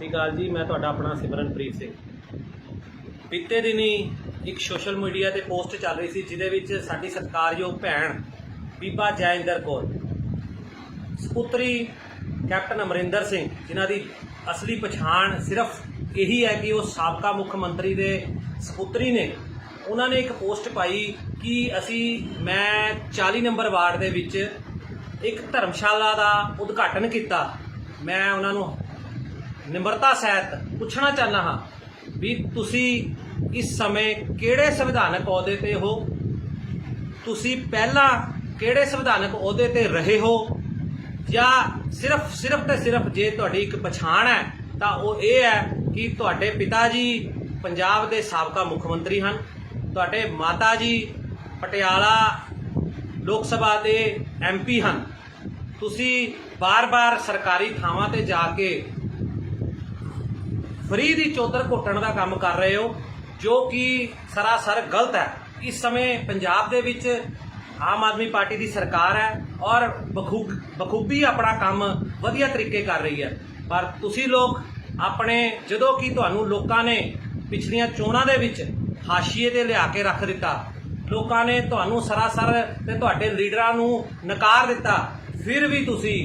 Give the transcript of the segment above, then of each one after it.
ਸਤਿ ਸ਼੍ਰੀ ਅਕਾਲ ਜੀ। ਮੈਂ ਤੁਹਾਡਾ ਆਪਣਾ ਸਿਮਰਨਪ੍ਰੀਤ ਸਿੰਘ। ਬੀਤੇ ਦਿਨੀ ਇੱਕ ਸੋਸ਼ਲ ਮੀਡੀਆ ਤੇ ਪੋਸਟ ਚੱਲ ਰਹੀ ਸੀ ਜਿਹਦੇ ਵਿੱਚ ਸਾਡੀ ਸਤਿਕਾਰਯੋਗ ਭੈਣ ਬੀਬਾ ਜੈਇੰਦਰ ਕੌਰ ਸਪੁੱਤਰੀ ਕੈਪਟਨ ਅਮਰਿੰਦਰ ਸਿੰਘ, ਜਿਨ੍ਹਾਂ ਦੀ ਅਸਲੀ ਪਛਾਣ ਸਿਰਫ ਇਹੀ ਹੈ ਕਿ ਉਹ ਸਾਬਕਾ ਮੁੱਖ ਮੰਤਰੀ ਦੇ ਸਪੁੱਤਰੀ ਨੇ, ਉਹਨਾਂ ਨੇ ਇੱਕ ਪੋਸਟ ਪਾਈ ਕਿ ਮੈਂ 40 ਨੰਬਰ ਵਾਰਡ ਦੇ ਵਿੱਚ ਇੱਕ ਧਰਮਸ਼ਾਲਾ ਦਾ ਉਦਘਾਟਨ ਕੀਤਾ। ਮੈਂ ਉਹਨਾਂ ਨੂੰ ਨਿਮਰਤਾ ਸਹਿਤ ਪੁੱਛਣਾ ਚਾਹੁੰਦਾ ਹਾਂ ਵੀ ਤੁਸੀਂ ਇਸ ਸਮੇਂ ਕਿਹੜੇ ਸੰਵਿਧਾਨਕ ਅਹੁਦੇ ਤੇ ਹੋ? ਤੁਸੀਂ ਪਹਿਲਾਂ ਕਿਹੜੇ ਸੰਵਿਧਾਨਕ ਅਹੁਦੇ ਤੇ ਰਹੇ ਹੋ? ਜਾਂ ਸਿਰਫ ਤੇ ਸਿਰਫ ਜੇ ਤੁਹਾਡੀ ਇੱਕ ਪਛਾਣ ਹੈ ਤਾਂ ਉਹ ਇਹ ਹੈ ਕਿ ਤੁਹਾਡੇ ਪਿਤਾ ਜੀ ਪੰਜਾਬ ਦੇ ਸਾਬਕਾ ਮੁੱਖ ਮੰਤਰੀ ਹਨ, ਤੁਹਾਡੇ ਮਾਤਾ ਜੀ ਪਟਿਆਲਾ ਲੋਕ ਸਭਾ ਦੇ MP ਹਨ, ਤੁਸੀਂ ਬਾਰ-ਬਾਰ ਸਰਕਾਰੀ ਥਾਵਾਂ ਤੇ ਜਾ ਕੇ ਫਰੀ ਦੀ ਚੌਧਰ ਘੁੱਟਣ ਦਾ ਕੰਮ ਕਰ ਰਹੇ ਹੋ, ਜੋ ਕਿ ਸਰਾਸਰ ਗਲਤ ਹੈ। ਇਸ ਸਮੇਂ ਪੰਜਾਬ ਦੇ ਵਿੱਚ ਆਮ ਆਦਮੀ ਪਾਰਟੀ ਦੀ ਸਰਕਾਰ ਹੈ ਔਰ ਬਖੂਬੀ ਆਪਣਾ ਕੰਮ ਵਧੀਆ ਤਰੀਕੇ ਕਰ ਰਹੀ ਹੈ, ਪਰ ਤੁਸੀਂ ਲੋਕ ਜਦੋਂ ਕਿ ਤੁਹਾਨੂੰ ਲੋਕਾਂ ਨੇ ਪਿਛਲੀਆਂ ਚੋਣਾਂ ਦੇ ਵਿੱਚ ਹਾਸ਼ੀਏ ਤੇ ਲਿਆ ਕੇ ਰੱਖ ਦਿੱਤਾ, ਲੋਕਾਂ ਨੇ ਤੁਹਾਨੂੰ ਸਰਾਸਰ ਤੇ ਤੁਹਾਡੇ ਲੀਡਰਾਂ ਨੂੰ ਨਕਾਰ ਦਿੱਤਾ, ਫਿਰ ਵੀ ਤੁਸੀਂ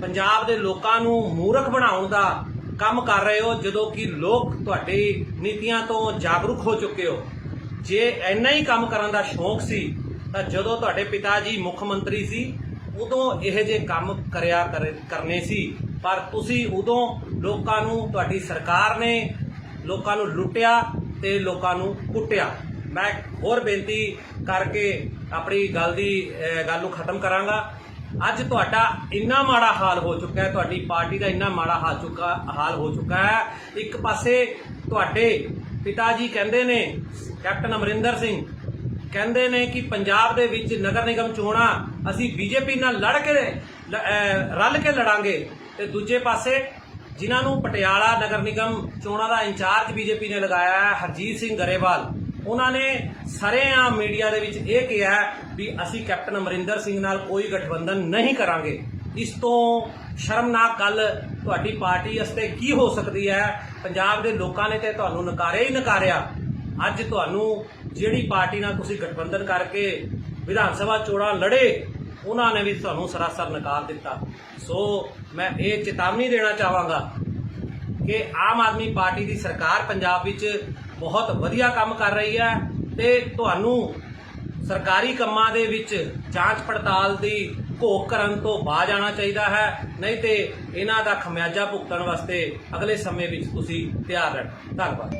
ਪੰਜਾਬ ਦੇ ਲੋਕਾਂ ਨੂੰ ਮੂਰਖ ਬਣਾਉਣ ਦਾ ਕੰਮ ਕਰ ਰਹੇ ਹੋ, ਜਦੋਂ ਕਿ ਲੋਕ ਤੁਹਾਡੀ ਨੀਤੀਆਂ ਤੋਂ ਜਾਗਰੂਕ ਹੋ ਚੁੱਕੇ ਹੋ। ਜੇ ਇੰਨਾ ਹੀ ਕੰਮ ਕਰਨ ਦਾ ਸ਼ੌਂਕ ਸੀ ਤਾਂ ਜਦੋਂ ਤੁਹਾਡੇ ਪਿਤਾ ਜੀ ਮੁੱਖ ਮੰਤਰੀ ਸੀ ਉਦੋਂ ਇਹੋ ਜਿਹੇ ਕੰਮ ਕਰਨੇ ਸੀ, ਪਰ ਤੁਸੀਂ ਉਦੋਂ ਲੋਕਾਂ ਨੂੰ, ਤੁਹਾਡੀ ਸਰਕਾਰ ਨੇ ਲੋਕਾਂ ਨੂੰ ਲੁੱਟਿਆ ਤੇ ਲੋਕਾਂ ਨੂੰ ਕੁੱਟਿਆ। ਮੈਂ ਹੋਰ ਬੇਨਤੀ ਕਰਕੇ ਆਪਣੀ ਗੱਲ ਨੂੰ ਖਤਮ ਕਰਾਂਗਾ। ਅੱਜ ਤੁਹਾਡਾ ਇੰਨਾ ਮਾੜਾ ਹਾਲ ਹੋ ਚੁੱਕਾ ਹੈ, ਤੁਹਾਡੀ ਪਾਰਟੀ ਦਾ ਇੰਨਾ ਮਾੜਾ ਹਾਲ ਹੋ ਚੁੱਕਾ ਹੈ। ਇੱਕ ਪਾਸੇ ਤੁਹਾਡੇ ਪਿਤਾ ਜੀ ਕਹਿੰਦੇ ਨੇ, ਕੈਪਟਨ ਅਮਰਿੰਦਰ ਸਿੰਘ ਕਹਿੰਦੇ ਨੇ ਕਿ ਪੰਜਾਬ ਦੇ ਵਿੱਚ ਨਗਰ ਨਿਗਮ ਚੋਣਾਂ ਅਸੀਂ BJP ਨਾਲ ਰਲ ਕੇ ਲੜਾਂਗੇ, ਤੇ ਦੂਜੇ ਪਾਸੇ ਜਿਨ੍ਹਾਂ ਨੂੰ ਪਟਿਆਲਾ ਨਗਰ ਨਿਗਮ ਚੋਣਾਂ ਦਾ ਇੰਚਾਰਜ BJP ਨੇ ਲਗਾਇਆ ਹੈ, ਹਰਜੀਤ ਸਿੰਘ ਗਰੇਵਾਲ, ਉਹਨਾਂ ਨੇ ਸਰੇਆਮ ਮੀਡੀਆ ਦੇ ਵਿੱਚ ਇਹ ਕਿਹਾ ਵੀ ਅਸੀਂ ਕੈਪਟਨ ਅਮਰਿੰਦਰ ਸਿੰਘ ਨਾਲ ਕੋਈ ਗਠਬੰਧਨ ਨਹੀਂ ਕਰਾਂਗੇ। ਇਸ ਤੋਂ ਸ਼ਰਮਨਾਕ ਗੱਲ ਤੁਹਾਡੀ ਪਾਰਟੀ ਵਾਸਤੇ ਕੀ ਹੋ ਸਕਦੀ ਹੈ? ਪੰਜਾਬ ਦੇ ਲੋਕਾਂ ਨੇ ਤੇ ਤੁਹਾਨੂੰ ਨਕਾਰਿਆ ਹੀ ਨਕਾਰਿਆ। ਅੱਜ ਤੁਹਾਨੂੰ ਜਿਹੜੀ ਪਾਰਟੀ ਨਾਲ ਤੁਸੀਂ ਗਠਬੰਧਨ ਕਰਕੇ ਵਿਧਾਨ ਸਭਾ ਚੋਣਾਂ ਲੜੇ, ਉਹਨਾਂ ਨੇ ਵੀ ਤੁਹਾਨੂੰ ਸਰਾਸਰ ਨਕਾਰ ਦਿੱਤਾ। ਸੋ ਮੈਂ ਇਹ ਚੇਤਾਵਨੀ ਦੇਣਾ ਚਾਹਾਂਗਾ ਕਿ ਆਮ ਆਦਮੀ ਪਾਰਟੀ ਦੀ ਸਰਕਾਰ ਪੰਜਾਬ ਵਿੱਚ ਬਹੁਤ ਵਧੀਆ ਕੰਮ ਕਰ ਰਹੀ ਹੈ ਤੇ ਤੁਹਾਨੂੰ ਸਰਕਾਰੀ ਕੰਮਾਂ ਦੇ ਵਿੱਚ ਜਾਂਚ ਪੜਤਾਲ ਦੀ ਘੋਖ ਕਰਨ ਤੋਂ ਬਾਜ਼ ਆਉਣਾ ਚਾਹੀਦਾ ਹੈ, ਨਹੀਂ ਤੇ ਇਹਨਾਂ ਦਾ ਖਮਿਆਜਾ ਭੁਗਤਣ ਵਾਸਤੇ ਅਗਲੇ ਸਮੇਂ ਵਿੱਚ ਤੁਸੀਂ ਤਿਆਰ ਰਹਿਣਾ। ਧੰਨਵਾਦ।